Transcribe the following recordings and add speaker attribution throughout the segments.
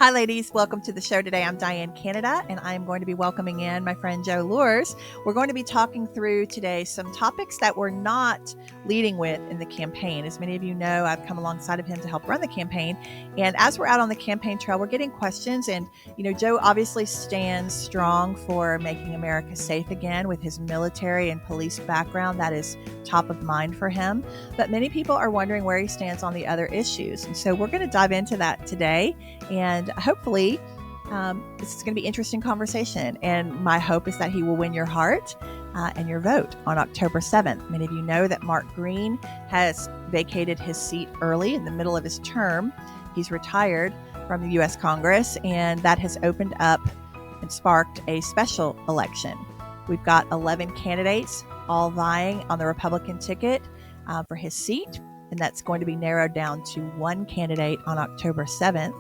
Speaker 1: Hi, ladies. Welcome to the show today. I'm Diane Canada, and I'm going to be welcoming in my friend Joe Leurs. We're going to be talking through today some topics that we're not leading with in the campaign. As many of you know, I've come alongside of him to help run the campaign. And as we're out on the campaign trail, we're getting questions. And, Joe obviously stands strong for making America safe again with his military and police background. That is top of mind for him. But many people are wondering where he stands on the other issues. And so we're going to dive into that today. And hopefully, this is going to be an interesting conversation. And my hope is that he will win your heart and your vote on October 7th. Many of you know that Mark Green has vacated his seat early in the middle of his term. He's retired from the U.S. Congress, and that has opened up and sparked a special election. We've got 11 candidates all vying on the Republican ticket for his seat, and that's going to be narrowed down to one candidate on October 7th.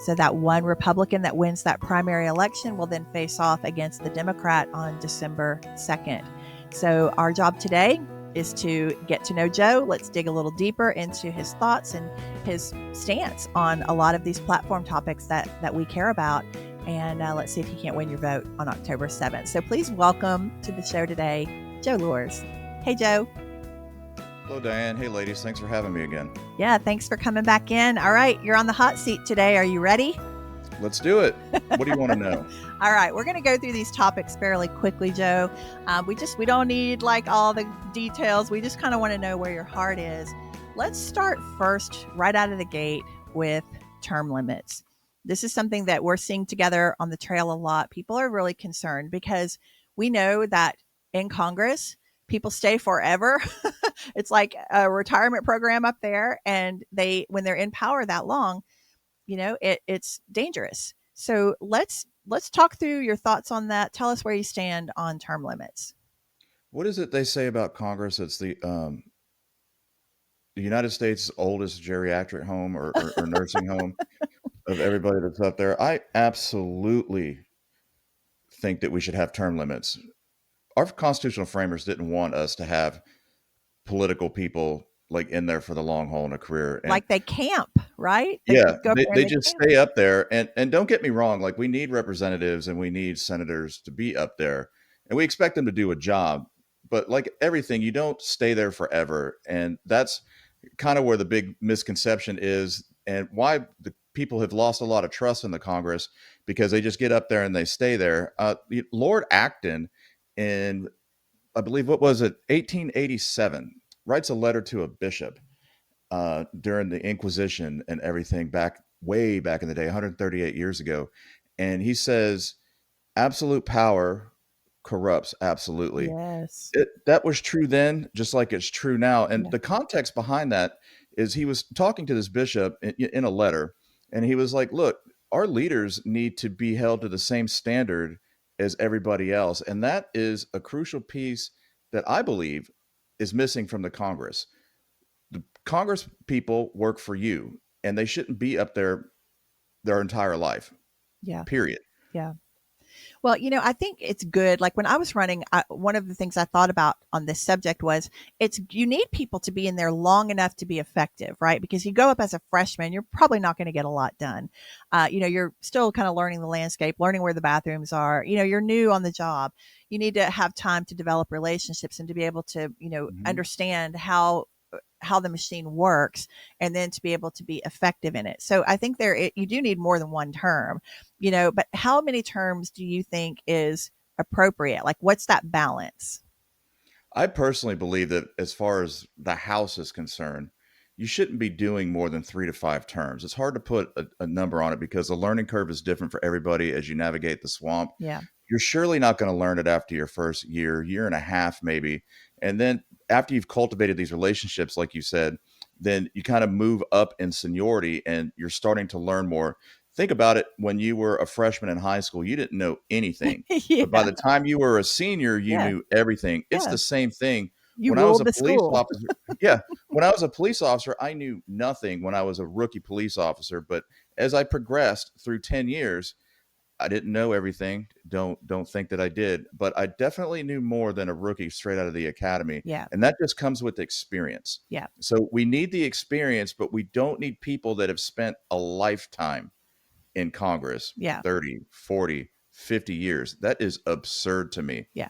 Speaker 1: So that one Republican that wins that primary election will then face off against the Democrat on December 2nd. So our job today is to get to know Joe. Let's dig a little deeper into his thoughts and his stance on a lot of these platform topics that we care about. And let's see if he can't win your vote on October 7th. So please welcome to the show today, Joe Leurs. Hey, Joe.
Speaker 2: Hello, Diane. Hey, ladies. Thanks for having me again.
Speaker 1: Yeah, thanks for coming back in. All right, you're on the hot seat today. Are you ready?
Speaker 2: Let's do it. What do you want to know?
Speaker 1: All right, we're going to go through these topics fairly quickly, Joe. We don't need like all the details. We just kind of want to know where your heart is. Let's start first, right out of the gate, with term limits. This is something that we're seeing together on the trail a lot. People are really concerned because we know that in Congress, people stay forever. It's like a retirement program up there, and when they're in power that long, it's dangerous. So let's talk through your thoughts on that. Tell us where you stand on term limits.
Speaker 2: What is it they say about Congress? It's the United States' oldest geriatric home or nursing home of everybody that's up there. I absolutely think that we should have term limits. Our constitutional framers didn't want us to have political people like in there for the long haul in a career. And
Speaker 1: like they camp, right?
Speaker 2: They just stay up there. And don't get me wrong, like we need representatives and we need senators to be up there and we expect them to do a job. But like everything, you don't stay there forever. And that's kind of where the big misconception is and why the people have lost a lot of trust in the Congress, because they just get up there and they stay there. Lord Acton in, I believe, what was it, 1887, writes a letter to a bishop during the Inquisition and everything way back in the day, 138 years ago. And he says, absolute power corrupts absolutely.
Speaker 1: Yes.
Speaker 2: That was true then, just like it's true now. And the context behind that is he was talking to this bishop in a letter, and he was like, look, our leaders need to be held to the same standard as everybody else. And that is a crucial piece that I believe is missing from the Congress. The Congress people work for you, and they shouldn't be up there their entire life.
Speaker 1: Yeah.
Speaker 2: Period.
Speaker 1: Yeah. Well, I think it's good. Like when I was running, one of the things I thought about on this subject was you need people to be in there long enough to be effective, right? Because you go up as a freshman, you're probably not going to get a lot done. You're still kind of learning the landscape, learning where the bathrooms are. You're new on the job. You need to have time to develop relationships and to be able to, understand how the machine works, and then to be able to be effective in it. So I think you do need more than one term, but how many terms do you think is appropriate? Like what's that balance?
Speaker 2: I personally believe that as far as the House is concerned, you shouldn't be doing more than 3 to 5 terms. It's hard to put a number on it because the learning curve is different for everybody as you navigate the swamp.
Speaker 1: Yeah.
Speaker 2: You're surely not going to learn it after your first year and a half, maybe. And then after you've cultivated these relationships, like you said, then you kind of move up in seniority and you're starting to learn more. Think about it. When you were a freshman in high school, you didn't know anything.
Speaker 1: Yeah.
Speaker 2: But by the time you were a senior, you knew everything. It's the same thing.
Speaker 1: You
Speaker 2: When I was
Speaker 1: ruled
Speaker 2: a
Speaker 1: the
Speaker 2: police
Speaker 1: school.
Speaker 2: officer, when I was a police officer, I knew nothing when I was a rookie police officer. But as I progressed through 10 years, I didn't know everything. Don't think that I did, but I definitely knew more than a rookie straight out of the academy.
Speaker 1: Yeah.
Speaker 2: And that just comes with experience.
Speaker 1: Yeah.
Speaker 2: So we need the experience, but we don't need people that have spent a lifetime in Congress
Speaker 1: Yeah.
Speaker 2: 30, 40, 50 years. That is absurd to me.
Speaker 1: Yeah.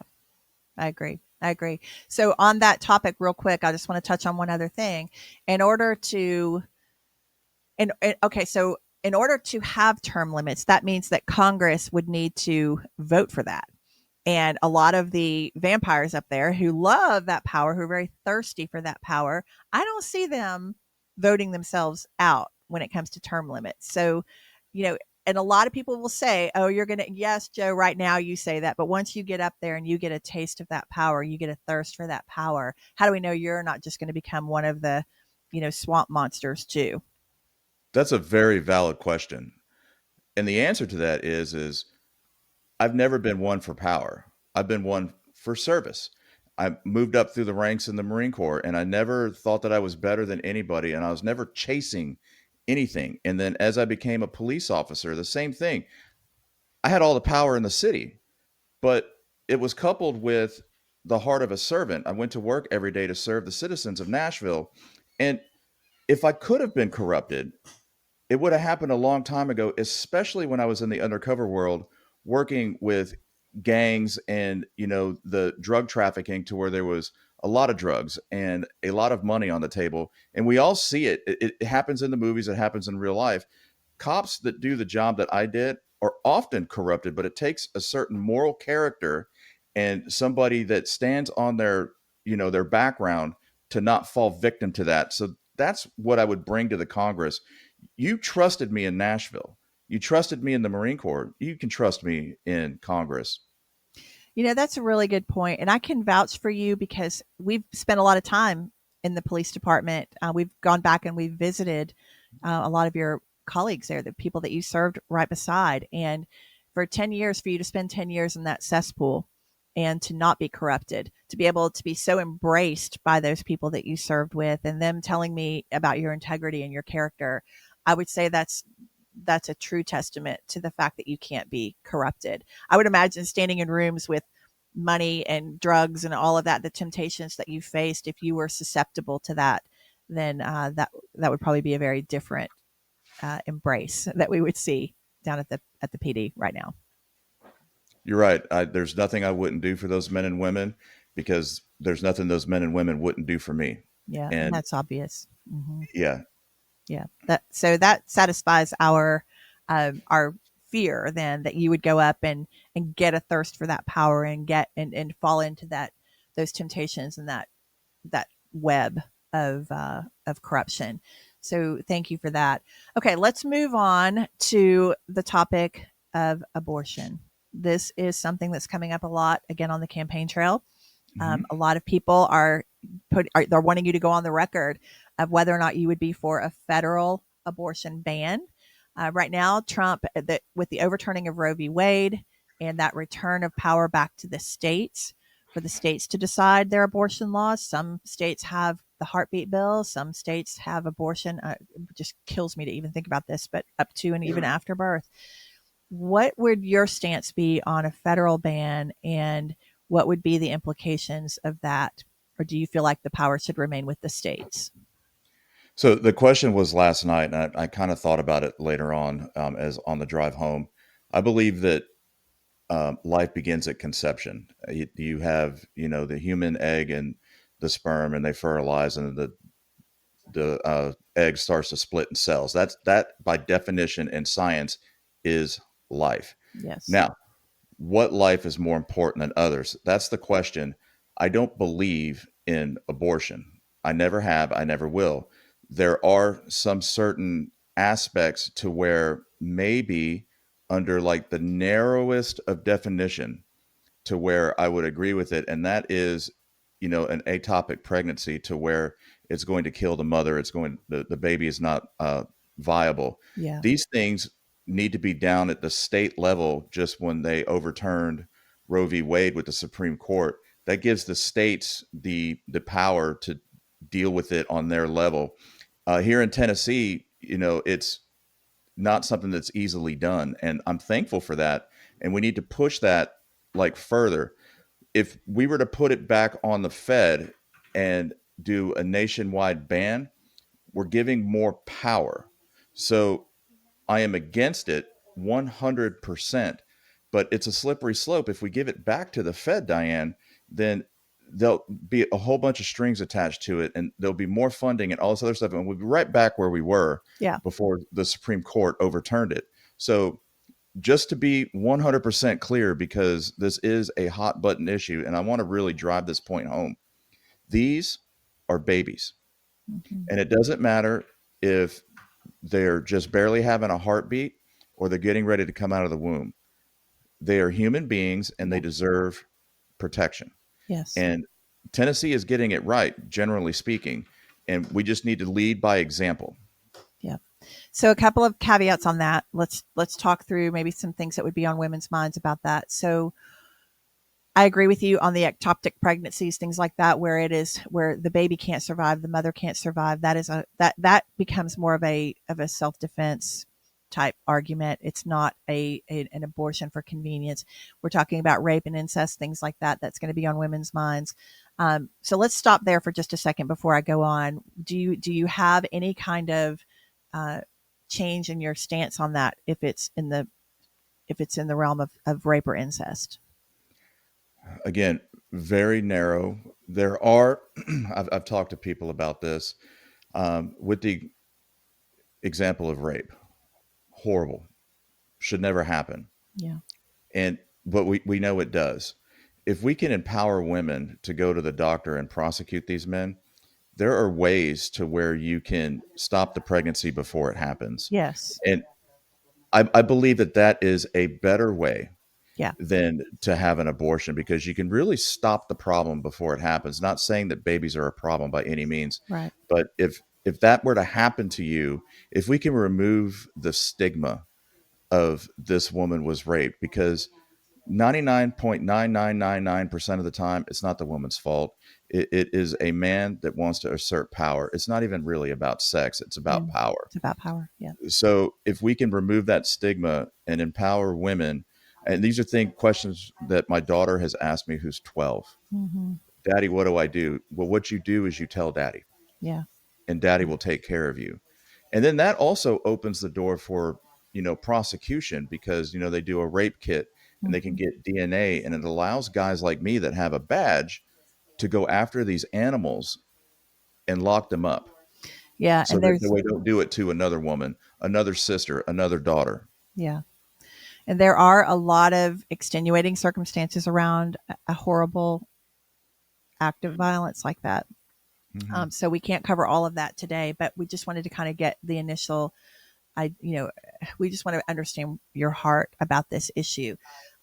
Speaker 1: I agree. I agree. So on that topic, real quick, I just want to touch on one other thing. In order to, okay, so in order to have term limits, that means that Congress would need to vote for that. And a lot of the vampires up there who love that power, who are very thirsty for that power, I don't see them voting themselves out when it comes to term limits. So, you know, and a lot of people will say, oh, you're going to, yes, Joe, right now you say that. But once you get up there and you get a taste of that power, you get a thirst for that power, how do we know you're not just going to become one of the, swamp monsters too?
Speaker 2: That's a very valid question. And the answer to that is I've never been one for power. I've been one for service. I moved up through the ranks in the Marine Corps and I never thought that I was better than anybody and I was never chasing anything. And then as I became a police officer, the same thing. I had all the power in the city, but it was coupled with the heart of a servant. I went to work every day to serve the citizens of Nashville. And if I could have been corrupted, it would have happened a long time ago, especially when I was in the undercover world working with gangs and, the drug trafficking to where there was a lot of drugs and a lot of money on the table. And we all see it. It happens in the movies, it happens in real life. Cops that do the job that I did are often corrupted, but it takes a certain moral character and somebody that stands on their background to not fall victim to that. So that's what I would bring to the Congress. You trusted me in Nashville. You trusted me in the Marine Corps. You can trust me in Congress.
Speaker 1: That's a really good point. And I can vouch for you because we've spent a lot of time in the police department. We've gone back and we've visited a lot of your colleagues there, the people that you served right beside. And for 10 years, for you to spend 10 years in that cesspool and to not be corrupted, to be able to be so embraced by those people that you served with and them telling me about your integrity and your character, I would say that's a true testament to the fact that you can't be corrupted. I would imagine standing in rooms with money and drugs and all of that, the temptations that you faced, if you were susceptible to that, then that would probably be a very different embrace that we would see down at the PD right now.
Speaker 2: You're right. There's nothing I wouldn't do for those men and women because there's nothing those men and women wouldn't do for me.
Speaker 1: Yeah, and
Speaker 2: And
Speaker 1: that's obvious. Hmm.
Speaker 2: yeah,
Speaker 1: Yeah, that satisfies our fear then that you would go up and get a thirst for that power and get and fall into those temptations and that web of corruption. So thank you for that. Okay, let's move on to the topic of abortion. This is something that's coming up a lot again on the campaign trail.
Speaker 2: hmm
Speaker 1: A lot of people they're wanting you to go on the record of whether or not you would be for a federal abortion ban. Right now, Trump, with the overturning of Roe v. Wade and that return of power back to the states, for the states to decide their abortion laws. Some states have the heartbeat bill. Some states have abortion. It just kills me to even think about this, but up to and even after birth. What would your stance be on a federal ban, and what would be the implications of that? Or do you feel like the power should remain with the states?
Speaker 2: So the question was last night, and I kind of thought about it later on as on the drive home. I believe that life begins at conception. You have, the human egg and the sperm, and they fertilize, and the egg starts to split in cells. That by definition in science is life.
Speaker 1: Yes.
Speaker 2: Now, what life is more important than others? That's the question. I don't believe in abortion. I never have. I never will. There are some certain aspects to where maybe under like the narrowest of definition to where I would agree with it, and that is, an ectopic pregnancy to where it's going to kill the mother. The baby is not viable.
Speaker 1: Yeah.
Speaker 2: These things need to be down at the state level. Just when they overturned Roe v. Wade with the Supreme Court, that gives the states the power to deal with it on their level. Here in Tennessee, it's not something that's easily done, and I'm thankful for that. And we need to push that like further. If we were to put it back on the Fed and do a nationwide ban, we're giving more power. So I am against it, 100%. But it's a slippery slope. If we give it back to the Fed, Diane, then there'll be a whole bunch of strings attached to it, and there'll be more funding and all this other stuff. And we'll be right back where we were
Speaker 1: Yeah.
Speaker 2: before the Supreme Court overturned it. So just to be 100% clear, because this is a hot button issue, and I want to really drive this point home. These are babies.
Speaker 1: Mm-hmm.
Speaker 2: And it doesn't matter if they're just barely having a heartbeat or they're getting ready to come out of the womb. They are human beings and they deserve protection.
Speaker 1: Yes.
Speaker 2: And Tennessee is getting it right, generally speaking. And we just need to lead by example.
Speaker 1: Yeah. So a couple of caveats on that. Let's talk through maybe some things that would be on women's minds about that. So I agree with you on the ectopic pregnancies, things like that, where it is where the baby can't survive, the mother can't survive. That becomes more of a self defense type argument. It's not an abortion for convenience. We're talking about rape and incest, things like that. That's going to be on women's minds. So let's stop there for just a second before I go on. Do you have any kind of change in your stance on that if it's in the realm of rape or incest?
Speaker 2: Again, very narrow. There are, I've talked to people about this, with the example of rape. Horrible. Should never happen.
Speaker 1: Yeah.
Speaker 2: And but we know it does. If we can empower women to go to the doctor and prosecute these men, there are ways to where you can stop the pregnancy before it happens.
Speaker 1: Yes.
Speaker 2: And I believe that that is a better way
Speaker 1: Yeah.
Speaker 2: than to have an abortion, because you can really stop the problem before it happens. Not saying that babies are a problem by any means,
Speaker 1: Right.
Speaker 2: but if that were to happen to you, if we can remove the stigma of this woman was raped, because 99.9999% of the time, it's not the woman's fault. It is a man that wants to assert power. It's not even really about sex, it's about power.
Speaker 1: It's about power. Yeah.
Speaker 2: So if we can remove that stigma and empower women, and these are questions that my daughter has asked me, who's 12.
Speaker 1: Mm-hmm.
Speaker 2: Daddy, what do I do? Well, what you do is you tell daddy,
Speaker 1: Yeah.
Speaker 2: and daddy will take care of you. And then that also opens the door for, prosecution, because, they do a rape kit and they can
Speaker 1: Mm-hmm.
Speaker 2: get DNA, and it allows guys like me that have a badge to go after these animals and lock them up
Speaker 1: Yeah.
Speaker 2: so
Speaker 1: And
Speaker 2: that
Speaker 1: there's
Speaker 2: they don't do it to another woman, another sister, another daughter.
Speaker 1: yeah. And there are a lot of extenuating circumstances around a horrible act of violence like that.
Speaker 2: Mm-hmm.
Speaker 1: So we can't cover all of that today, but we just wanted to kind of get the initial. We just want to understand your heart about this issue.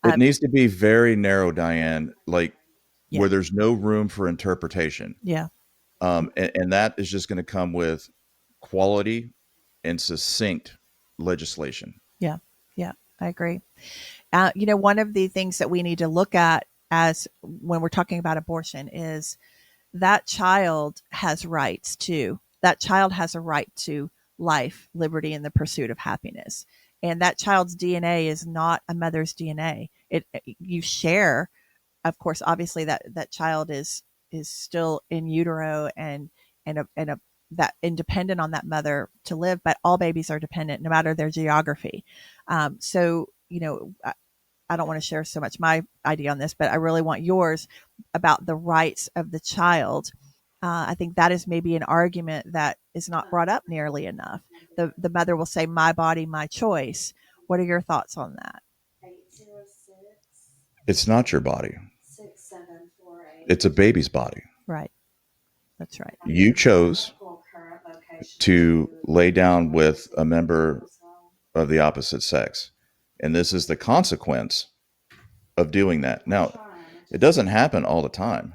Speaker 2: It needs to be very narrow, Diane, like
Speaker 1: Yeah.
Speaker 2: where there's no room for interpretation.
Speaker 1: Yeah.
Speaker 2: And that is just going to come with quality and succinct legislation.
Speaker 1: Yeah. Yeah. I agree. One of the things that we need to look at as when we're talking about abortion is that child has rights too. That child has a right to life, liberty, and the pursuit of happiness. And that child's DNA is not a mother's DNA. You share, of course, obviously that child is still in utero and that independent on that mother to live, but all babies are dependent no matter their geography. So, I don't want to share so much my idea on this, but I really want yours about the rights of the child. I think that is maybe an argument that is not brought up nearly enough. The mother will say, "My body, my choice." What are your thoughts on that?
Speaker 2: It's not your body. It's a baby's body.
Speaker 1: Right. That's right.
Speaker 2: You chose to lay down with a member of the opposite sex. And this is the consequence of doing that. Now, it doesn't happen all the time,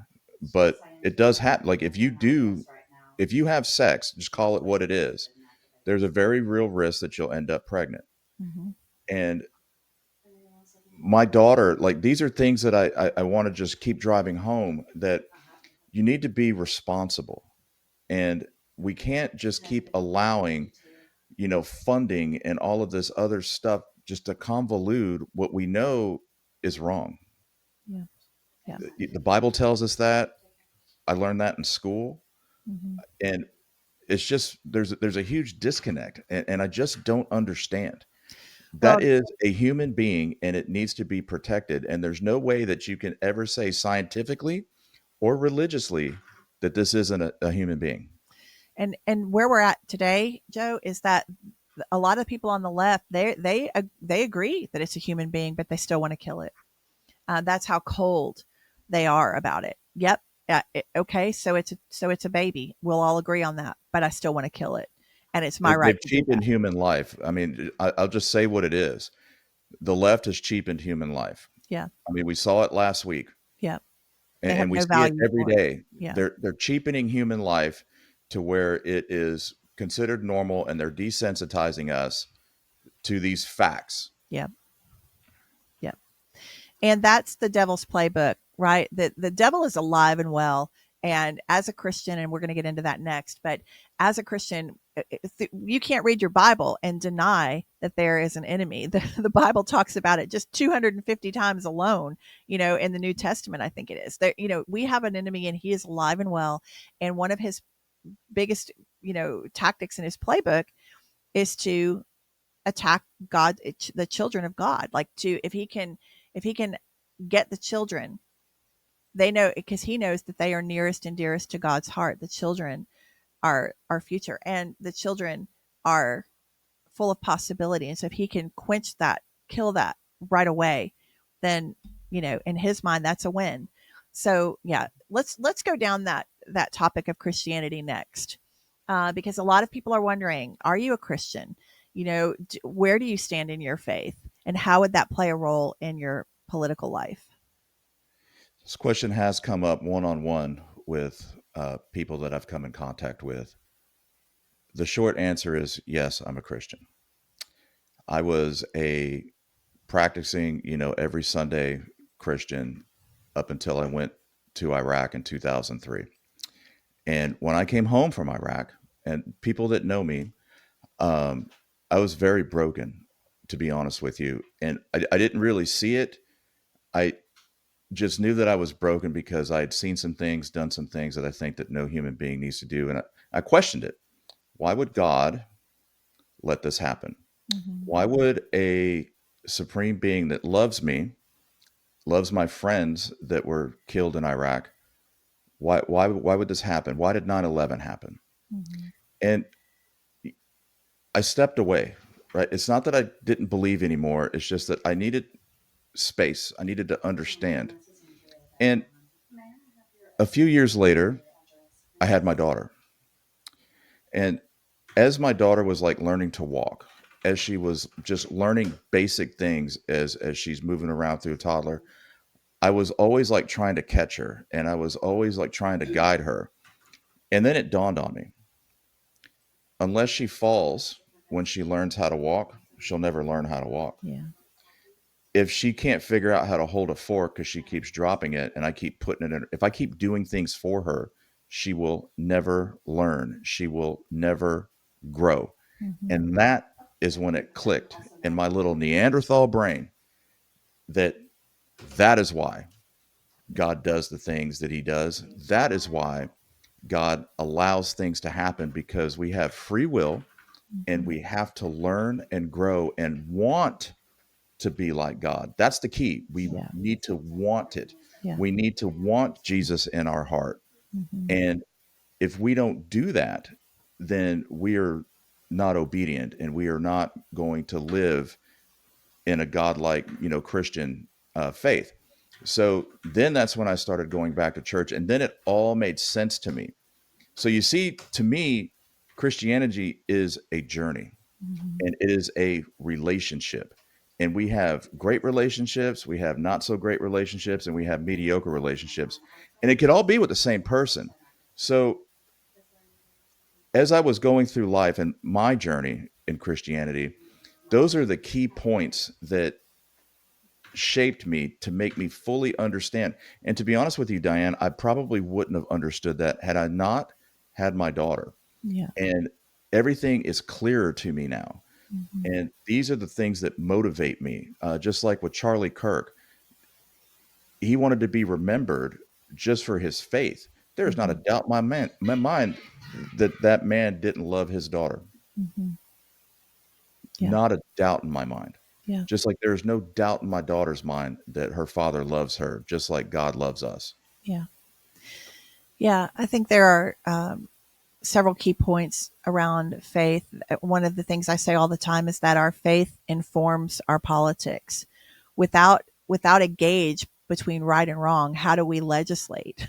Speaker 2: but it does happen. Like if you have sex, just call it what it is. There's a very real risk that you'll end up pregnant.
Speaker 1: Mm-hmm.
Speaker 2: And my daughter, like these are things that I want to just keep driving home, that you need to be responsible. And we can't just keep allowing, funding and all of this other stuff just to convolute what we know is wrong.
Speaker 1: Yeah. Yeah.
Speaker 2: The Bible tells us that. I learned that in school.
Speaker 1: Mm-hmm.
Speaker 2: And it's just there's a huge disconnect, and I just don't understand. That
Speaker 1: Well,
Speaker 2: is a human being and it needs to be protected. And there's no way that you can ever say scientifically or religiously that this isn't a human being.
Speaker 1: and where we're at today, Joe, is that a lot of people on the left they agree that it's a human being, but they still want to kill it. That's how cold they are about it. Yep. Okay. So it's a baby. We'll all agree on that, but I still want to kill it, and it's my right
Speaker 2: They've
Speaker 1: to do
Speaker 2: cheapened
Speaker 1: that.
Speaker 2: human life. I mean, I'll just say what it is. The left has cheapened human life.
Speaker 1: Yeah.
Speaker 2: I mean, we saw it last week,
Speaker 1: Yeah.
Speaker 2: and,
Speaker 1: They have
Speaker 2: and we
Speaker 1: no
Speaker 2: see it
Speaker 1: value
Speaker 2: every
Speaker 1: for it.
Speaker 2: day.
Speaker 1: Yeah.
Speaker 2: They're cheapening human life to where it is considered normal, and they're desensitizing us to these facts.
Speaker 1: Yeah. Yeah. And that's the devil's playbook, right? The devil is alive and well. And as a Christian, and we're going to get into that next, but as a Christian, you can't read your Bible and deny that there is an enemy. The Bible talks about it just 250 times alone, in the New Testament, I think it is. There, we have an enemy and he is alive and well. And one of his biggest, tactics in his playbook is to attack God, the children of God. Like to if he can get the children, they know, because he knows that they are nearest and dearest to God's heart. The children are our future, and the children are full of possibility. And so if he can quench that, kill that right away, then in his mind that's a win. So yeah, let's go down that topic of Christianity next, because a lot of people are wondering, are you a Christian? Where do you stand in your faith, and how would that play a role in your political life?
Speaker 2: This question has come up one on one with people that I've come in contact with. The short answer is yes, I'm a Christian. I was a practicing, every Sunday Christian up until I went to Iraq in 2003. And when I came home from Iraq, and people that know me, um, I was very broken, to be honest with you. And I didn't really see it. I just knew that I was broken because I had seen some things, done some things that I think that no human being needs to do. And I questioned it. Why would God let this happen?
Speaker 1: Mm-hmm.
Speaker 2: Why would a supreme being that loves me, loves my friends that were killed in Iraq, why would this happen? Why did 9/11 happen?
Speaker 1: Mm-hmm.
Speaker 2: And I stepped away, right? It's not that I didn't believe anymore. It's just that I needed space. I needed to understand. And a few years later, I had my daughter. And as my daughter was like learning to walk, as she was just learning basic things as she's moving around through a toddler, I was always like trying to catch her and I was always like trying to guide her. And then it dawned on me, unless she falls when she learns how to walk, she'll never learn how to walk.
Speaker 1: Yeah.
Speaker 2: If she can't figure out how to hold a fork because she keeps dropping it and I keep putting it in, if I keep doing things for her, she will never learn. She will never grow.
Speaker 1: Mm-hmm.
Speaker 2: And that is when it clicked in my little Neanderthal brain that that is why God does the things that he does. That is why God allows things to happen, because we have free will and
Speaker 1: Mm-hmm.
Speaker 2: we have to learn and grow and want to be like God. That's the key. We
Speaker 1: Yeah.
Speaker 2: need to want it.
Speaker 1: Yeah.
Speaker 2: We need to want Jesus in our heart.
Speaker 1: Mm-hmm.
Speaker 2: And if we don't do that, then we are not obedient and we are not going to live in a godlike, Christian faith. So then that's when I started going back to church, and then it all made sense to me. So you see, to me, Christianity is a journey
Speaker 1: Mm-hmm.
Speaker 2: and it is a relationship. And we have great relationships, we have not so great relationships, and we have mediocre relationships. And it could all be with the same person. So as I was going through life and my journey in Christianity, those are the key points that shaped me to make me fully understand. And to be honest with you, Diane, I probably wouldn't have understood that had I not had my daughter.
Speaker 1: Yeah.
Speaker 2: And everything is clearer to me now.
Speaker 1: Mm-hmm.
Speaker 2: And these are the things that motivate me. Just like with Charlie Kirk, he wanted to be remembered just for his faith. There's not a
Speaker 1: Mm-hmm.
Speaker 2: doubt in my mind that that man didn't love his daughter.
Speaker 1: Mm-hmm. Yeah.
Speaker 2: Not a doubt in my mind.
Speaker 1: Yeah.
Speaker 2: Just like there's no doubt in my daughter's mind that her father loves her, just like God loves us.
Speaker 1: Yeah. Yeah. I think there are several key points around faith. One of the things I say all the time is that our faith informs our politics. Without a gauge between right and wrong, how do we legislate?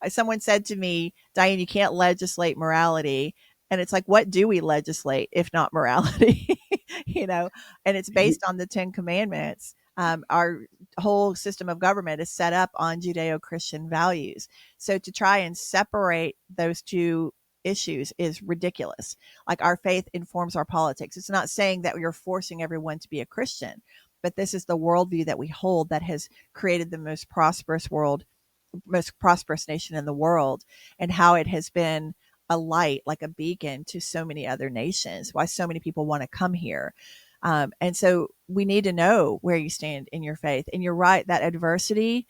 Speaker 1: Someone said to me, Diane, you can't legislate morality. And it's like, what do we legislate if not morality? you know, and it's based on the 10 Commandments. Our whole system of government is set up on Judeo Christian values. So to try and separate those two issues is ridiculous. Like our faith informs our politics. It's not saying that you're forcing everyone to be a Christian, but this is the worldview that we hold that has created the most prosperous nation in the world, and how it has been a light, like a beacon to so many other nations, why so many people want to come here. And so we need to know where you stand in your faith. And you're right, that adversity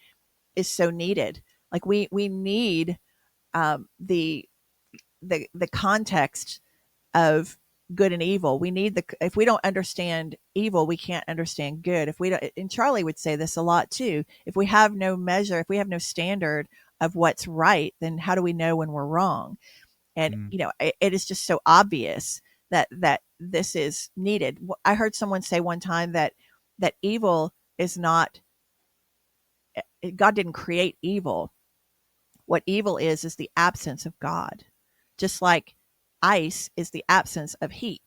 Speaker 1: is so needed. Like we need the context of good and evil. We need if we don't understand evil, we can't understand good. If we don't, and Charlie would say this a lot too, if we have no measure, if we have no standard of what's right, then how do we know when we're wrong? And
Speaker 3: Mm.
Speaker 1: it is just so obvious that this is needed. I heard someone say one time that evil is not, God didn't create evil. What evil is the absence of God, just like ice is the absence of heat.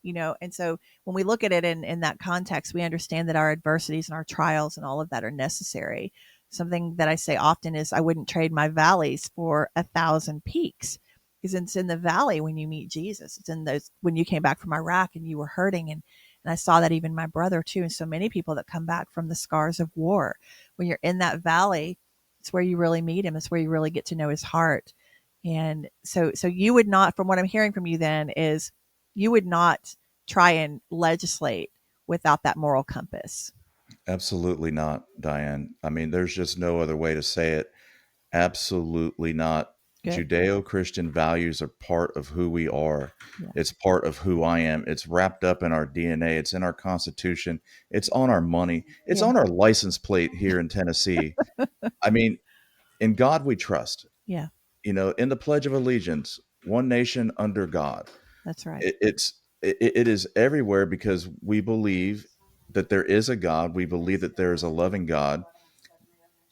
Speaker 1: And so when we look at it in that context, we understand that our adversities and our trials and all of that are necessary. Something that I say often is I wouldn't trade my valleys for 1,000 peaks, because it's in the valley when you meet Jesus. It's in those when you came back from Iraq and you were hurting, and I saw that even my brother too, and so many people that come back from the scars of war. When you're in that valley, it's where you really meet him. It's where you really get to know his heart. And so you would not, from what I'm hearing from you then, is you would not try and legislate without that moral compass.
Speaker 2: Absolutely not, Diane. I mean, there's just no other way to say it. Absolutely not.
Speaker 1: Good.
Speaker 2: Judeo Christian values are part of who we are.
Speaker 1: Yeah.
Speaker 2: It's part of who I am. It's wrapped up in our DNA. It's in our Constitution. It's on our money. It's
Speaker 1: Yeah.
Speaker 2: on our license plate here in Tennessee. I mean, in God we trust.
Speaker 1: Yeah.
Speaker 2: In the Pledge of Allegiance, one nation under God.
Speaker 1: That's right.
Speaker 2: It is everywhere because we believe that there is a God. We believe that there is a loving God,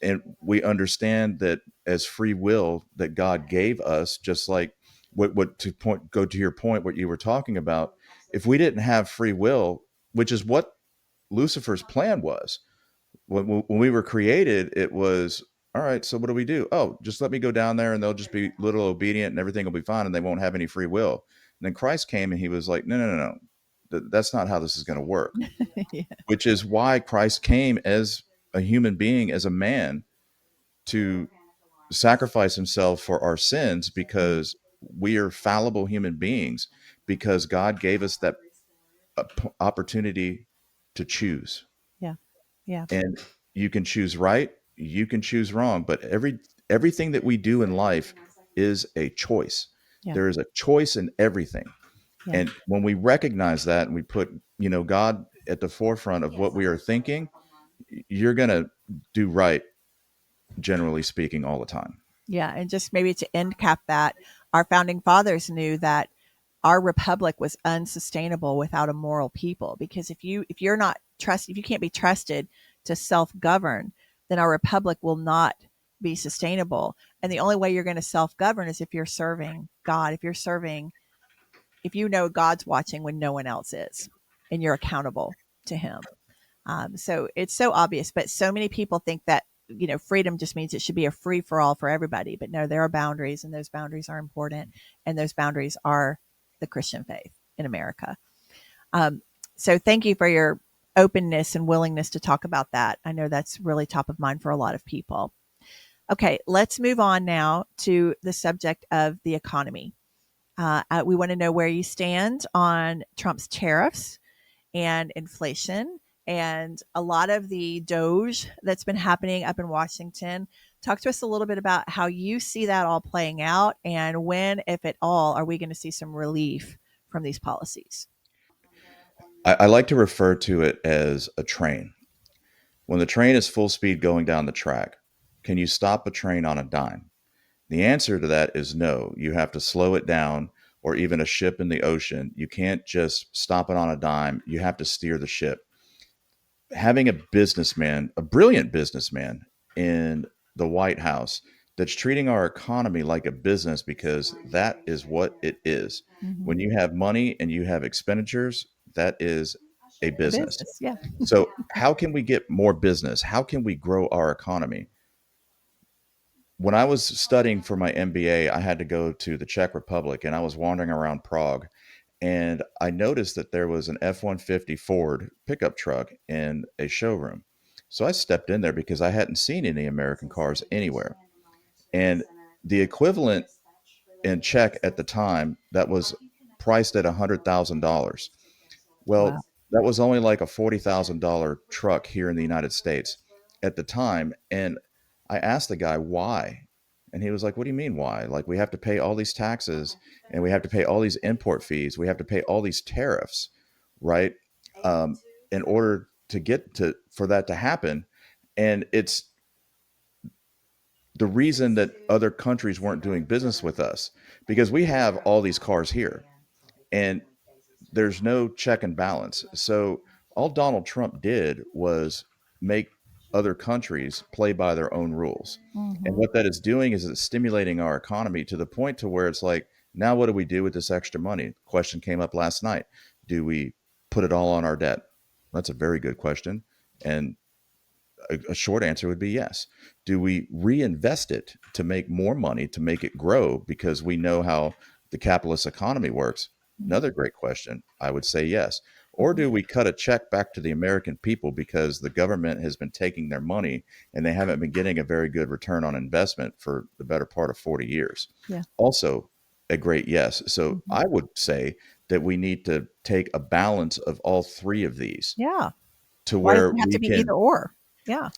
Speaker 2: and we understand that as free will that God gave us, just like what to point go to your point, what you were talking about. If we didn't have free will, which is what Lucifer's plan was, when we were created, it was all right. So what do we do? Oh, just let me go down there, and they'll just be little obedient, and everything will be fine, and they won't have any free will. And then Christ came, and he was like, no, no, no, no. That's not how this is going to work.
Speaker 1: Yeah.
Speaker 2: Which is why Christ came as a human being, as a man, to sacrifice himself for our sins, because we are fallible human beings, because God gave us that opportunity to choose.
Speaker 1: Yeah. Yeah.
Speaker 2: And you can choose right, you can choose wrong, but everything that we do in life is a choice.
Speaker 1: Yeah.
Speaker 2: There is a choice in everything.
Speaker 1: Yeah.
Speaker 2: And when we recognize that and we put, God at the forefront of what we are thinking, you're going to do right, generally speaking, all the time.
Speaker 1: Yeah. And just maybe to end cap that, our founding fathers knew that our republic was unsustainable without a moral people, because if you can't be trusted to self-govern, then our republic will not be sustainable. And the only way you're going to self-govern is if you're serving God, if you know God's watching when no one else is, and you're accountable to him. So it's so obvious, but so many people think that freedom just means it should be a free for all for everybody. But no, there are boundaries, and those boundaries are important, and those boundaries are the Christian faith in America. So thank you for your openness and willingness to talk about that. I know that's really top of mind for a lot of people. Okay, let's move on now to the subject of the economy. We want to know where you stand on Trump's tariffs and inflation and a lot of the Doge that's been happening up in Washington. Talk to us a little bit about how you see that all playing out, and when, if at all, are we going to see some relief from these policies?
Speaker 2: I like to refer to it as a train. When the train is full speed going down the track, can you stop a train on a dime? The answer to that is no. You have to slow it down, or even a ship in the ocean. You can't just stop it on a dime. You have to steer the ship. Having a businessman, a brilliant businessman in the White House that's treating our economy like a business, because that is what it is.
Speaker 1: Mm-hmm.
Speaker 2: When you have money and you have expenditures, that is a
Speaker 1: A
Speaker 2: business.
Speaker 1: business, yeah.
Speaker 2: So, how can we get more business? How can we grow our economy? When I was studying for my MBA, I had to go to the Czech Republic and I was wandering around Prague, and I noticed that there was an F-150 Ford pickup truck in a showroom. So I stepped in there because I hadn't seen any American cars anywhere. And the equivalent in Czech at the time, that was priced at $100,000.
Speaker 1: Wow.
Speaker 2: Well, that was only like a $40,000 truck here in the United States at the time. And I asked the guy why. And he was like, "What do you mean why? Like, we have to pay all these taxes and we have to pay all these import fees. We have to pay all these tariffs, right? Um, in order to get to for that to happen." And it's the reason that other countries weren't doing business with us, because we have all these cars here. And there's no check and balance. So all Donald Trump did was make other countries play by their own rules. And
Speaker 1: Mm-hmm.
Speaker 2: what that is doing is it's stimulating our economy to the point to where it's like, now what do we do with this extra money? Question came up last night. Do we put it all on our debt? That's a very good question. And a short answer would be yes. Do we reinvest it to make more money, to make it grow because we know how the capitalist economy works? Another great question. I would say yes. Or
Speaker 1: Mm-hmm.
Speaker 2: do we cut a check back to the American people because the government has been taking their money and they haven't been getting a very good return on investment for the better part of 40 years?
Speaker 1: Yeah.
Speaker 2: Also, a great yes. So
Speaker 1: Mm-hmm.
Speaker 2: I would say that we need to take a balance of all three of these
Speaker 1: Yeah.
Speaker 2: to
Speaker 1: Why does
Speaker 2: where
Speaker 1: it have to
Speaker 2: we
Speaker 1: be
Speaker 2: can.
Speaker 1: either or? Yeah.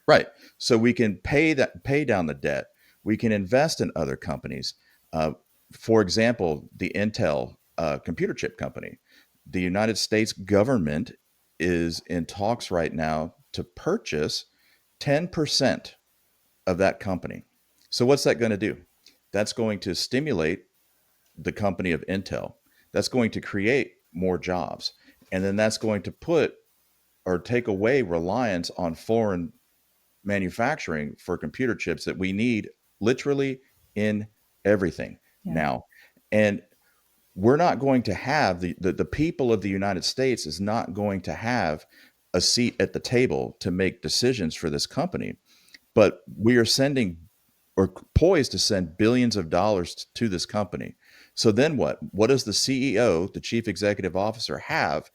Speaker 2: Right. So we can pay down the debt. We can invest in other companies. Uh, for example, the Intel computer chip company. The United States government is in talks right now to purchase 10% of that company. So what's that going to do? That's going to stimulate the company of Intel. That's going to create more jobs. And then that's going to put or take away reliance on foreign manufacturing for computer chips that we need literally in everything
Speaker 1: Yeah.
Speaker 2: now. And we're not going to have the people of the United States is not going to have a seat at the table to make decisions for this company, but we are sending or poised to send billions of dollars to this company. So then what does the CEO, the chief executive officer, have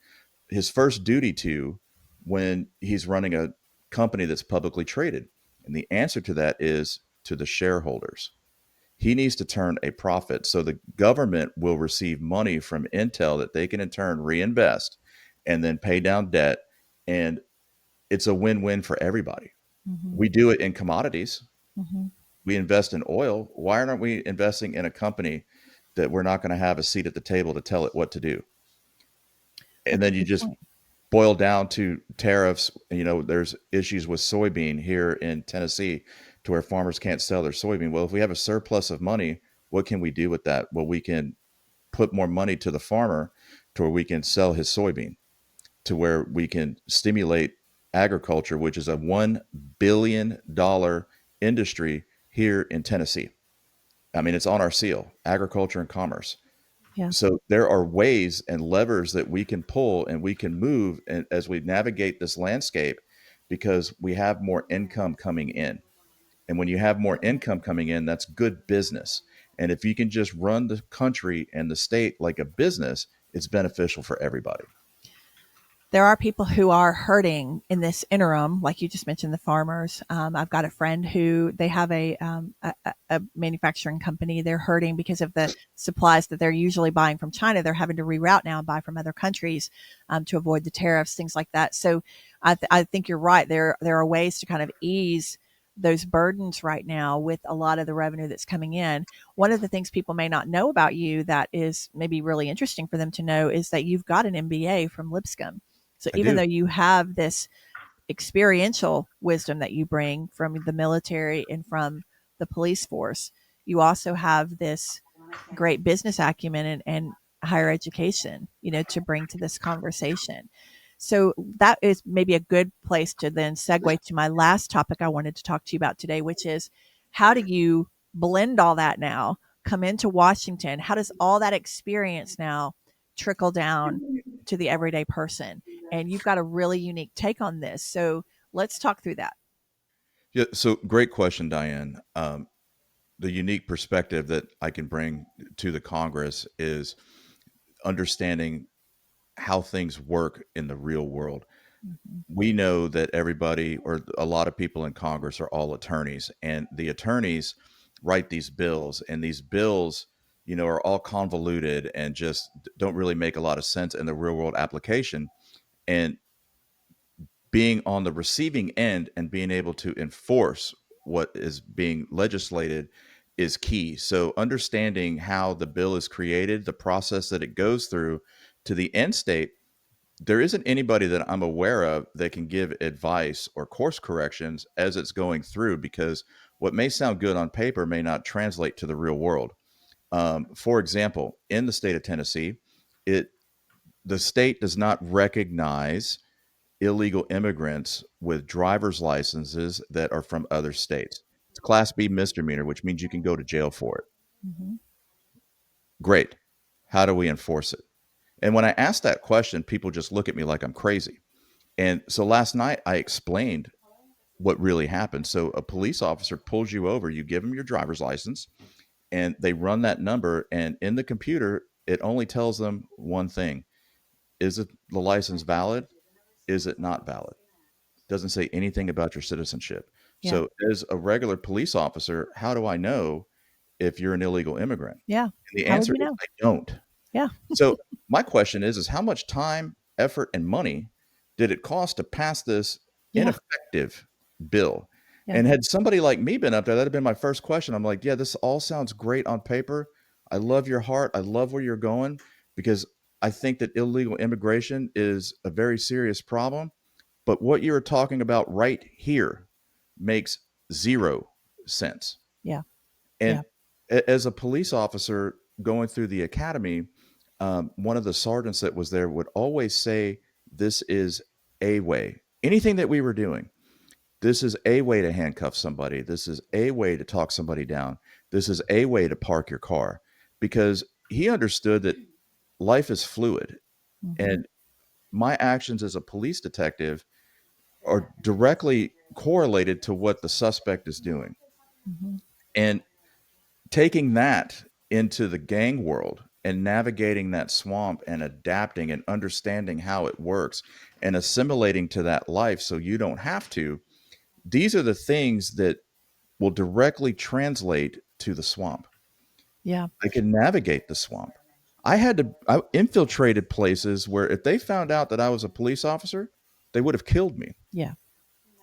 Speaker 2: his first duty to when he's running a company that's publicly traded? And the answer to that is to the shareholders. He needs to turn a profit. So the government will receive money from Intel that they can in turn reinvest and then pay down debt. And it's a win win for everybody.
Speaker 1: Mm-hmm.
Speaker 2: We do it in commodities,
Speaker 1: Mm-hmm.
Speaker 2: we invest in oil. Why aren't we investing in a company that we're not going to have a seat at the table to tell it what to do? And
Speaker 1: That's a
Speaker 2: then you
Speaker 1: good
Speaker 2: just
Speaker 1: point.
Speaker 2: boil down to tariffs. You know, there's issues with soybean here in Tennessee to where farmers can't sell their soybean. Well, if we have a surplus of money, what can we do with that? Well, we can put more money to the farmer to where we can sell his soybean, to where we can stimulate agriculture, which is a $1 billion industry here in Tennessee. I mean, it's on our seal, agriculture and commerce.
Speaker 1: Yeah.
Speaker 2: So there are ways and levers that we can pull and we can move and as we navigate this landscape, because we have more income coming in. And when you have more income coming in, that's good business. And if you can just run the country and the state like a business, it's beneficial for everybody.
Speaker 1: There are people who are hurting in this interim, like you just mentioned, the farmers. I've got a friend who they have a manufacturing company. They're hurting because of the supplies that they're usually buying from China. They're having to reroute now and buy from other countries to avoid the tariffs, things like that. So I think you're right. There are ways to kind of ease those burdens right now with a lot of the revenue that's coming in. One of the things people may not know about you that is maybe really interesting for them to know is that you've got an MBA from Lipscomb. So
Speaker 2: I
Speaker 1: even
Speaker 2: do.
Speaker 1: though you have this experiential wisdom that you bring from the military and from the police force, you also have this great business acumen and higher education, to bring to this conversation. So that is maybe a good place to then segue to my last topic I wanted to talk to you about today, which is how do you blend all that now, come into Washington? How does all that experience now trickle down to the everyday person? And you've got a really unique take on this. So let's talk through that.
Speaker 2: Yeah. So great question, Diane. The unique perspective that I can bring to the Congress is understanding how things work in the real world.
Speaker 1: Mm-hmm.
Speaker 2: We know that everybody or a lot of people in Congress are all attorneys, and the attorneys write these bills, and these bills, are all convoluted and just don't really make a lot of sense in the real world application. And being on the receiving end and being able to enforce what is being legislated is key. So understanding how the bill is created, the process that it goes through to the end state, there isn't anybody that I'm aware of that can give advice or course corrections as it's going through, because what may sound good on paper may not translate to the real world. For example, in the state of Tennessee, it the state does not recognize illegal immigrants with driver's licenses that are from other states. It's Class B misdemeanor, which means you can go to jail for it.
Speaker 1: Mm-hmm.
Speaker 2: Great. How do we enforce it? And when I ask that question, people just look at me like I'm crazy. And so last night I explained what really happened. So a police officer pulls you over, you give them your driver's license, and they run that number. And in the computer, it only tells them one thing: is it the license valid? Is it not valid? Doesn't say anything about your citizenship.
Speaker 1: Yeah.
Speaker 2: So, as a regular police officer, how do I know if you're an illegal immigrant?
Speaker 1: Yeah.
Speaker 2: And the
Speaker 1: How would
Speaker 2: answer
Speaker 1: you
Speaker 2: is
Speaker 1: know?
Speaker 2: I don't.
Speaker 1: Yeah.
Speaker 2: So, my question is how much time, effort, and money did it cost to pass this
Speaker 1: Yeah.
Speaker 2: ineffective bill?
Speaker 1: Yeah.
Speaker 2: And had somebody like me been up there, that'd have been my first question. I'm like, yeah, this all sounds great on paper. I love your heart. I love where you're going, because I think that illegal immigration is a very serious problem. But what you're talking about right here makes zero sense.
Speaker 1: Yeah.
Speaker 2: And
Speaker 1: Yeah.
Speaker 2: as a police officer going through the academy, one of the sergeants that was there would always say, "This is a way." Anything that we were doing, this is a way to handcuff somebody. This is a way to talk somebody down. This is a way to park your car, because he understood that life is fluid.
Speaker 1: Mm-hmm.
Speaker 2: And my actions as a police detective are directly correlated to what the suspect is doing.
Speaker 1: Mm-hmm.
Speaker 2: And taking that into the gang world and navigating that swamp and adapting and understanding how it works and assimilating to that life so you don't have to, these are the things that will directly translate to the swamp.
Speaker 1: Yeah.
Speaker 2: I can navigate the swamp. I infiltrated places where if they found out that I was a police officer, they would have killed me,
Speaker 1: Yeah.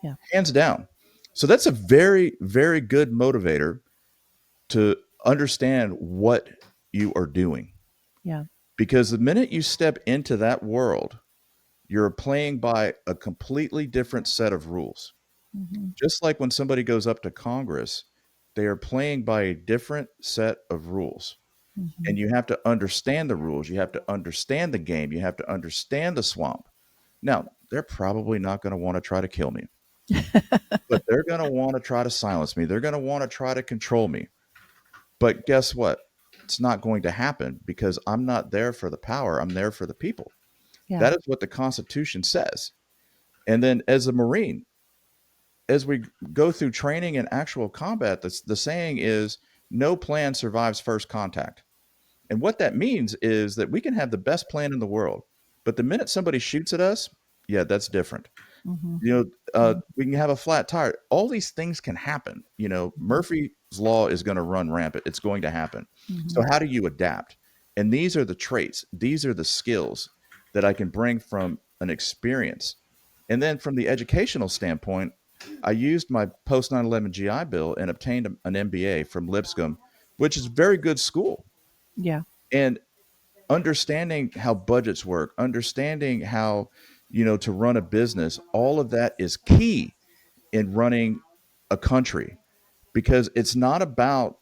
Speaker 1: Yeah.
Speaker 2: hands down. So that's a very, very good motivator to understand what you are doing.
Speaker 1: Yeah.
Speaker 2: Because the minute you step into that world, you're playing by a completely different set of rules.
Speaker 1: Mm-hmm.
Speaker 2: Just like when somebody goes up to Congress, they are playing by a different set of rules.
Speaker 1: Mm-hmm.
Speaker 2: And you have to understand the rules. You have to understand the game. You have to understand the swamp. Now, they're probably not going to want to try to kill me, but they're going to want to try to silence me. They're going to want to try to control me. But guess what? It's not going to happen, because I'm not there for the power. I'm there for the people.
Speaker 1: Yeah.
Speaker 2: That is what the Constitution says. And then as a Marine, as we go through training and actual combat, the saying is no plan survives first contact. And what that means is that we can have the best plan in the world, but the minute somebody shoots at us, yeah, that's different.
Speaker 1: Mm-hmm.
Speaker 2: We can have a flat tire. All these things can happen.
Speaker 1: Mm-hmm.
Speaker 2: Murphy's law is going to run rampant. It's going to happen.
Speaker 1: Mm-hmm.
Speaker 2: So how do you adapt? And these are the traits. These are the skills that I can bring from an experience. And then from the educational standpoint, I used my post 9/11 GI Bill and obtained an MBA from Lipscomb, which is a very good school.
Speaker 1: Yeah.
Speaker 2: And understanding how budgets work, understanding how, to run a business, all of that is key in running a country, because it's not about,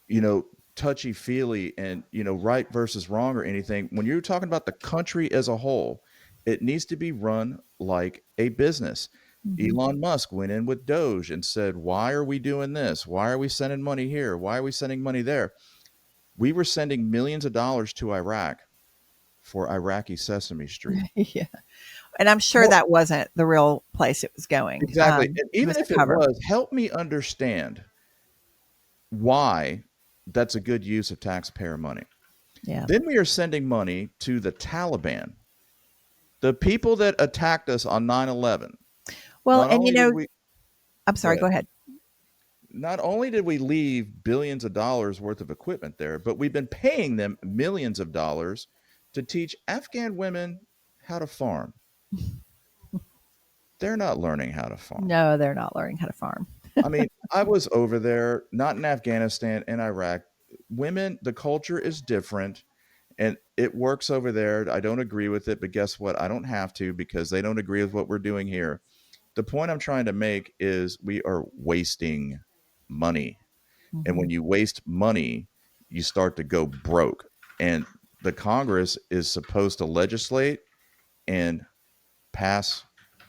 Speaker 2: you know, touchy feely and, right versus wrong or anything. When you're talking about the country as a whole, it needs to be run like a business.
Speaker 1: Hmm.
Speaker 2: Elon Musk went in with Doge and said, why are we doing this? Why are we sending money here? Why are we sending money there? We were sending millions of dollars to Iraq for Iraqi Sesame Street.
Speaker 1: Yeah. And I'm sure
Speaker 2: Well,
Speaker 1: that wasn't the real place it was going.
Speaker 2: exactly. And
Speaker 1: It
Speaker 2: even
Speaker 1: was a
Speaker 2: if it
Speaker 1: cover.
Speaker 2: was, help me understand why that's a good use of taxpayer money.
Speaker 1: Yeah.
Speaker 2: Then we are sending money to the Taliban, the people that attacked us on 9/11.
Speaker 1: Well,
Speaker 2: Not
Speaker 1: and
Speaker 2: only did we
Speaker 1: I'm
Speaker 2: Go
Speaker 1: sorry,
Speaker 2: ahead.
Speaker 1: go ahead.
Speaker 2: Not only did we leave billions of dollars worth of equipment there, but we've been paying them millions of dollars to teach Afghan women how to farm. They're not learning how to farm.
Speaker 1: No, they're not learning how to farm.
Speaker 2: I mean, I was over there, not in Afghanistan, in Iraq. Women, the culture is different and it works over there. I don't agree with it, but guess what? I don't have to, because they don't agree with what we're doing here. The point I'm trying to make is we are wasting money. And
Speaker 1: Hmm.
Speaker 2: when you waste money, you start to go broke. And the Congress is supposed to legislate and pass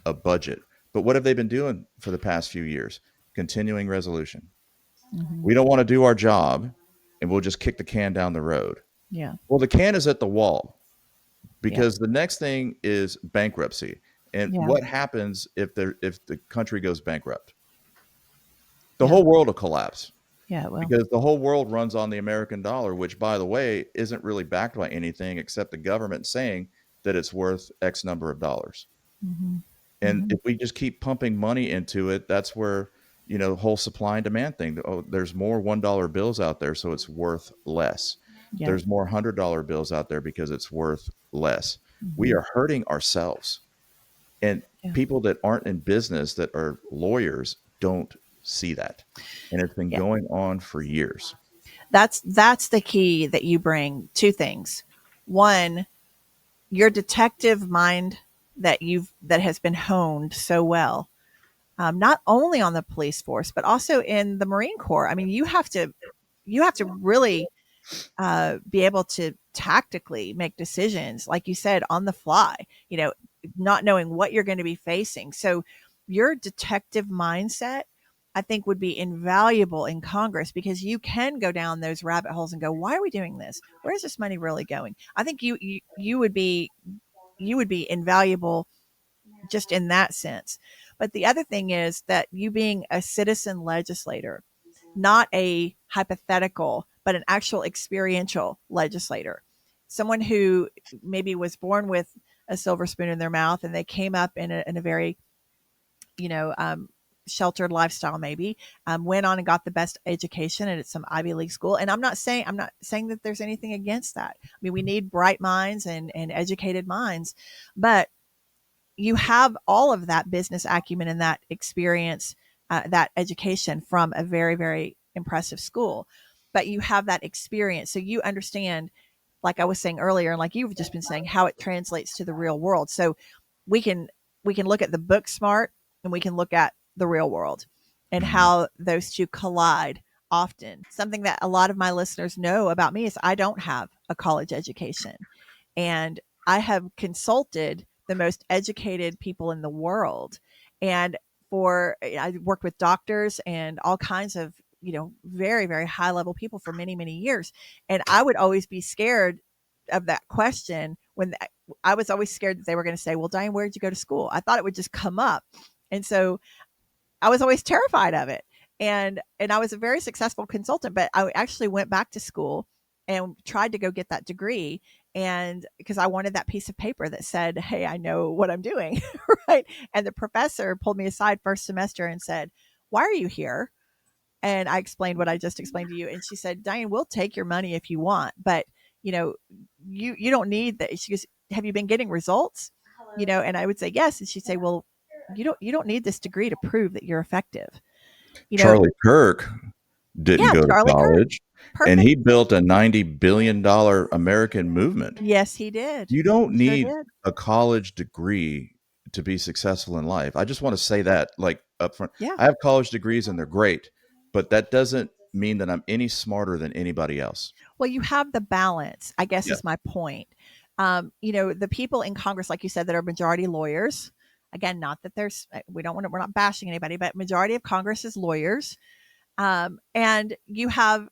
Speaker 2: a budget. But what have they been doing for the past few years? Continuing resolution.
Speaker 1: Hmm.
Speaker 2: We don't want to do our job and we'll just kick the can down the road.
Speaker 1: Yeah.
Speaker 2: Well, the can is at the wall,
Speaker 1: Yeah.
Speaker 2: because the next thing is bankruptcy. And
Speaker 1: Yeah.
Speaker 2: what happens if the country goes bankrupt? The
Speaker 1: Yeah.
Speaker 2: whole world will collapse,
Speaker 1: Yeah. Well,
Speaker 2: because the whole world runs on the American dollar, which, by the way, isn't really backed by anything except the government saying that it's worth X number of dollars.
Speaker 1: hmm,
Speaker 2: And
Speaker 1: hmm,
Speaker 2: if we just keep pumping money into it, that's where, whole supply and demand thing. Oh, there's more $1 bills out there, so it's worth less.
Speaker 1: yeah.
Speaker 2: There's more $100 bills out there because it's worth less. We
Speaker 1: Hmm.
Speaker 2: are hurting ourselves. And
Speaker 1: Yeah.
Speaker 2: people that aren't in business, that are lawyers, don't see that. And it's been
Speaker 1: Yeah.
Speaker 2: going on for years.
Speaker 1: That's the key that you bring. Two things. One, your detective mind that has been honed so well, not only on the police force but also in the Marine Corps. I mean, you have to really be able to tactically make decisions, like you said, on the fly. You know, not knowing what you're going to be facing. So your detective mindset, I think, would be invaluable in Congress, because you can go down those rabbit holes and go, why are we doing this? Where is this money really going? I think you would be invaluable just in that sense. But the other thing is that you being a citizen legislator, not a hypothetical, but an actual experiential legislator, someone who maybe was born with a silver spoon in their mouth and they came up in a very, you know, sheltered lifestyle, maybe, went on and got the best education at some Ivy League school. And I'm not saying that there's anything against that. I mean, we need bright minds and educated minds, but you have all of that business acumen and that experience, that education from a very, very impressive school. But you have that experience. So you understand, like I was saying earlier, and like you've just been saying, how it translates to the real world. So we can we can look at the book smart and we can look at the real world and
Speaker 2: Mhm.
Speaker 1: how those two collide often. Something that a lot of my listeners know about me is I don't have a college education. And I have consulted the most educated people in the world. And I worked with doctors and all kinds of, very, very high level people for many, many years. And I would always be scared of that question I was always scared that they were going to say, well, Diane, where did you go to school? I thought it would just come up. And so I was always terrified of it. And I was a very successful consultant, but I actually went back to school and tried to go get that degree, and because I wanted that piece of paper that said, "Hey, I know what I'm doing." Right? And the professor pulled me aside first semester and said, "Why are you here?" And I explained what I just explained to you, and she said, "Diane, we'll take your money if you want, but you know, you don't need that." She goes, "Have you been getting results?" And I would say yes, and she'd say, "Well, you don't need this degree to prove that you're effective.
Speaker 2: Charlie Kirk didn't
Speaker 1: Yeah,
Speaker 2: go to
Speaker 1: Charlie Kirk.
Speaker 2: college, and
Speaker 1: Perfect.
Speaker 2: he built a $90 billion American movement.
Speaker 1: Yes, he did.
Speaker 2: You don't
Speaker 1: Sure
Speaker 2: need
Speaker 1: did.
Speaker 2: a college degree to be successful in life. I just want to say that, like, up front.
Speaker 1: Yeah.
Speaker 2: I have college degrees and they're great, but that doesn't mean that I'm any smarter than anybody else.
Speaker 1: Well, you have the balance, I guess,
Speaker 2: Yeah.
Speaker 1: is my point. The people in Congress, like you said, that are majority lawyers. Again, not that we're not bashing anybody, but majority of Congress is lawyers. And you have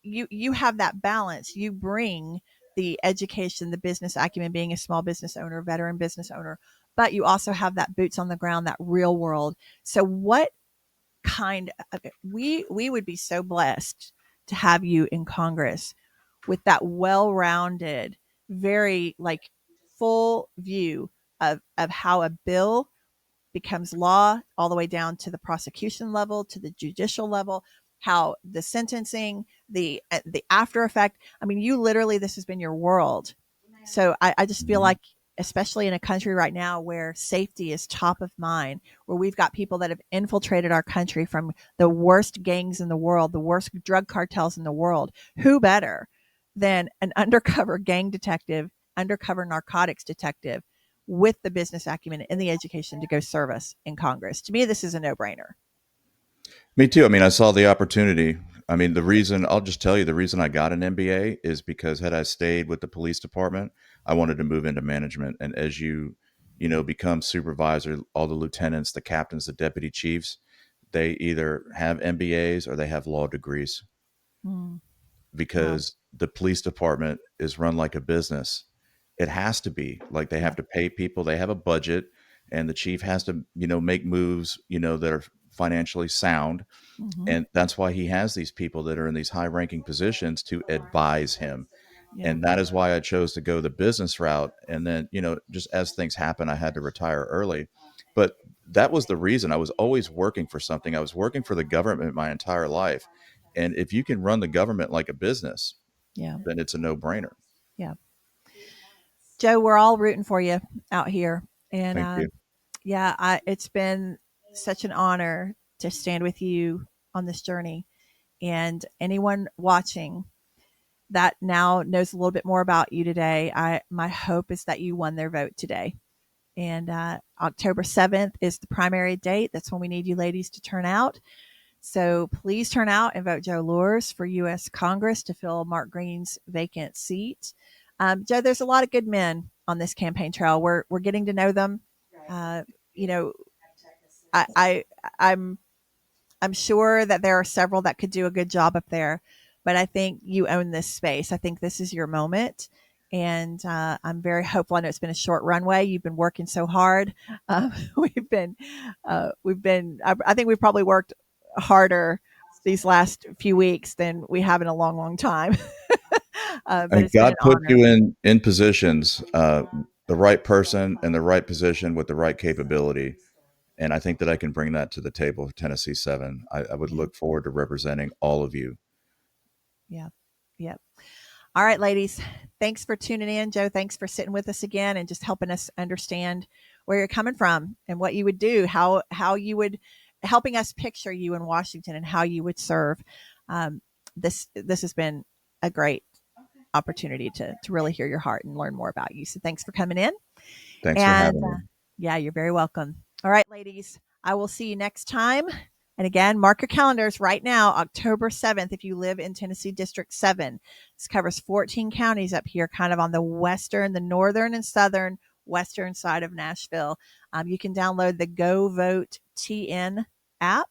Speaker 1: that balance. You bring the education, the business acumen, being a small business owner, veteran business owner, but you also have that boots on the ground, that real world. So what kind of, we would be so blessed to have you in Congress with that well-rounded, very like full view of how a bill becomes law, all the way down to the prosecution level, to the judicial level, how the sentencing, the after effect. I mean, this has been your world. So I just feel like, especially in a country right now where safety is top of mind, where we've got people that have infiltrated our country from the worst gangs in the world, the worst drug cartels in the world, who better than an undercover gang detective, undercover narcotics detective with the business acumen and the education to go serve us in Congress? To me, this is a no-brainer.
Speaker 2: Me too. I mean, I saw the opportunity. I mean, I'll just tell you, the reason I got an MBA is because had I stayed with the police department, I wanted to move into management. And as become supervisor, all the lieutenants, the captains, the deputy chiefs, they either have MBAs or they have law degrees. Because the police department is run like a business. It has to be like they have to pay people. They have a budget, and the chief has to, make moves, that are financially sound. And that's why he has these people that are in these high ranking positions to advise him.
Speaker 1: Yeah.
Speaker 2: And that is why I chose to go the business route. And then, just as things happen, I had to retire early. But that was the reason. I was always working for something. I was working for the government my entire life. And if you can run the government like a business, then it's a no-brainer.
Speaker 1: Yeah. Joe, we're all rooting for you out here. And
Speaker 2: Thank you.
Speaker 1: It's been such an honor to stand with you on this journey. And anyone watching that now knows a little bit more about you today, my hope is that you won their vote today. And October 7th is the primary date. That's when we need you ladies to turn out. So please turn out and vote Joe Leurs for U.S. Congress to fill Mark Green's vacant seat. Joe, there's a lot of good men on this campaign trail. We're getting to know them. I'm sure that there are several that could do a good job up there, but I think you own this space. I think this is your moment. And I'm very hopeful. I know it's been a short runway. You've been working so hard. I think we've probably worked harder these last few weeks than we have in a long, long time.
Speaker 2: And God put you in positions, the right person in the right position with the right capability. And I think that I can bring that to the table of Tennessee 7. I would look forward to representing all of you.
Speaker 1: Yeah. Yep. All right, ladies. Thanks for tuning in. Joe, thanks for sitting with us again and just helping us understand where you're coming from and what you would do, how you would, helping us picture you in Washington and how you would serve. This has been a great opportunity to really hear your heart and learn more about you. So thanks for coming in.
Speaker 2: Thanks for having me.
Speaker 1: Yeah, you're very welcome. All right, ladies, I will see you next time. And again, mark your calendars right now, October 7th, if you live in Tennessee District 7. This covers 14 counties up here, kind of on the western, the northern and southern western side of Nashville. You can download the Go Vote TN app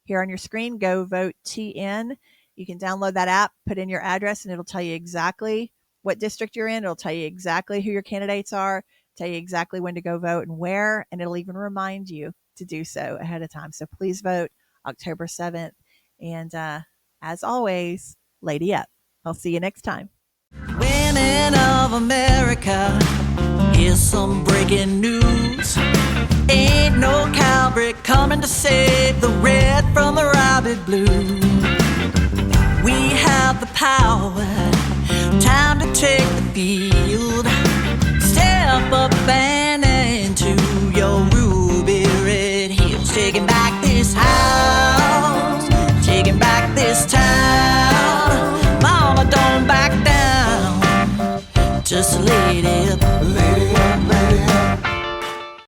Speaker 1: here on your screen, Go Vote TN. You can download that app, put in your address, and it'll tell you exactly what district you're in. It'll tell you exactly who your candidates are, tell you exactly when to go vote and where, and it'll even remind you to do so ahead of time. So please vote October 7th. And as always, lady up. I'll see you next time.
Speaker 3: Women of America, here's some breaking news. Ain't no cavalry coming to save the red from the rabid blue. We have the power, time to take the field. Step up and